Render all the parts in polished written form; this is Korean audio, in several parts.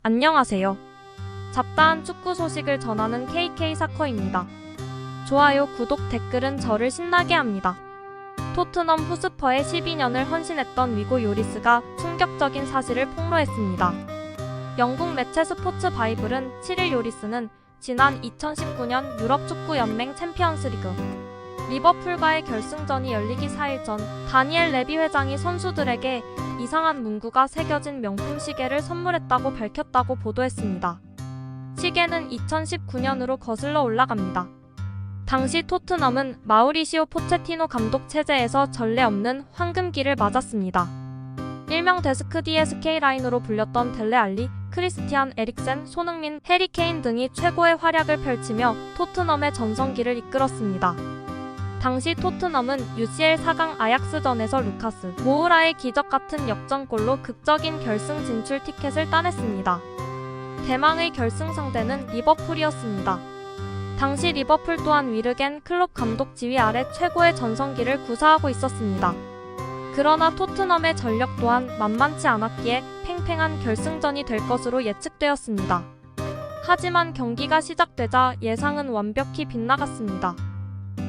안녕하세요. 잡다한 축구 소식을 전하는 KK사커입니다. 좋아요, 구독, 댓글은 저를 신나게 합니다. 토트넘 후스퍼에 12년을 헌신했던 위고 요리스가 충격적인 사실을 폭로했습니다. 영국 매체 스포츠 바이블은 7일 요리스는 지난 2019년 유럽 축구 연맹 챔피언스리그 리버풀과의 결승전이 열리기 4일 전 다니엘 레비 회장이 선수들에게 이상한 문구가 새겨진 명품 시계를 선물했다고 밝혔다고 보도했습니다. 시계는 2019년으로 거슬러 올라갑니다. 당시 토트넘은 마우리시오 포체티노 감독 체제에서 전례 없는 황금기를 맞았습니다. 일명 데스크 DSK 라인으로 불렸던 델레 알리, 크리스티안 에릭센, 손흥민, 해리 케인 등이 최고의 활약을 펼치며 토트넘의 전성기를 이끌었습니다. 당시 토트넘은 UCL 4강 아약스전에서 루카스 모우라의 기적 같은 역전골로 극적인 결승 진출 티켓을 따냈습니다. 대망의 결승 상대는 리버풀이었습니다. 당시 리버풀 또한 위르겐 클롭 감독 지휘 아래 최고의 전성기를 구사하고 있었습니다. 그러나 토트넘의 전력 또한 만만치 않았기에 팽팽한 결승전이 될 것으로 예측되었습니다. 하지만 경기가 시작되자 예상은 완벽히 빗나갔습니다.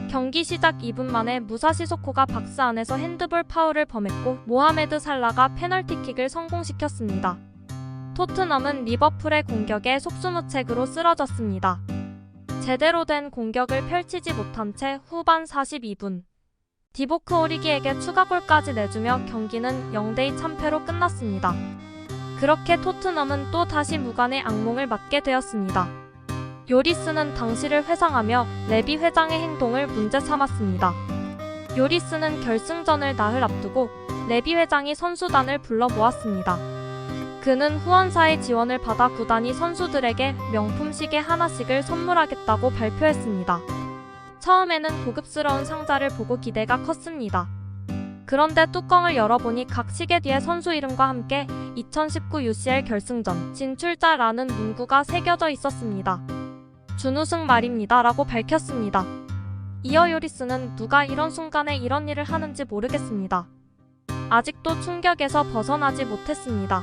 경기 시작 2분 만에 무사 시소코가 박스 안에서 핸드볼 파울을 범했고 모하메드 살라가 페널티킥을 성공시켰습니다. 토트넘은 리버풀의 공격에 속수무책으로 쓰러졌습니다. 제대로 된 공격을 펼치지 못한 채 후반 42분 디보크 오리기에게 추가골까지 내주며 경기는 0대2 참패로 끝났습니다. 그렇게 토트넘은 또 다시 무관의 악몽을 맞게 되었습니다. 요리스는 당시를 회상하며 레비 회장의 행동을 문제 삼았습니다. 요리스는 결승전을 나흘 앞두고 레비 회장이 선수단을 불러 모았습니다. 그는 후원사의 지원을 받아 구단이 선수들에게 명품 시계 하나씩을 선물하겠다고 발표했습니다. 처음에는 고급스러운 상자를 보고 기대가 컸습니다. 그런데 뚜껑을 열어보니 각 시계 뒤에 선수 이름과 함께 2019 UCL 결승전 진출자라는 문구가 새겨져 있었습니다. 준우승 말입니다 라고 밝혔습니다. 이어 요리스는 누가 이런 순간에 이런 일을 하는지 모르겠습니다. 아직도 충격에서 벗어나지 못했습니다.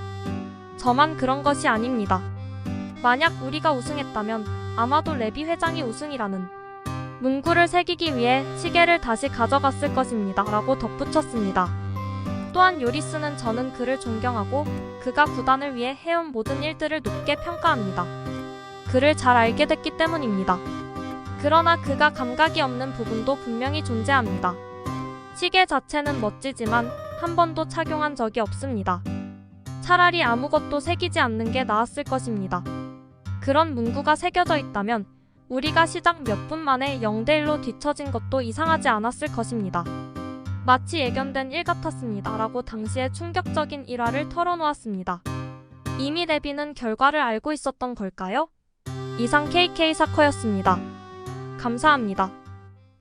저만 그런 것이 아닙니다. 만약 우리가 우승했다면 아마도 레비 회장이 우승이라는 문구를 새기기 위해 시계를 다시 가져갔을 것입니다 라고 덧붙였습니다. 또한 요리스는 저는 그를 존경하고 그가 구단을 위해 해온 모든 일들을 높게 평가합니다. 그를 잘 알게 됐기 때문입니다. 그러나 그가 감각이 없는 부분도 분명히 존재합니다. 시계 자체는 멋지지만 한 번도 착용한 적이 없습니다. 차라리 아무것도 새기지 않는 게 나았을 것입니다. 그런 문구가 새겨져 있다면 우리가 시작 몇 분 만에 0대1로 뒤처진 것도 이상하지 않았을 것입니다. 마치 예견된 일 같았습니다 라고 당시의 충격적인 일화를 털어놓았습니다. 이미 레비는 결과를 알고 있었던 걸까요? 이상 KK사커였습니다. 감사합니다.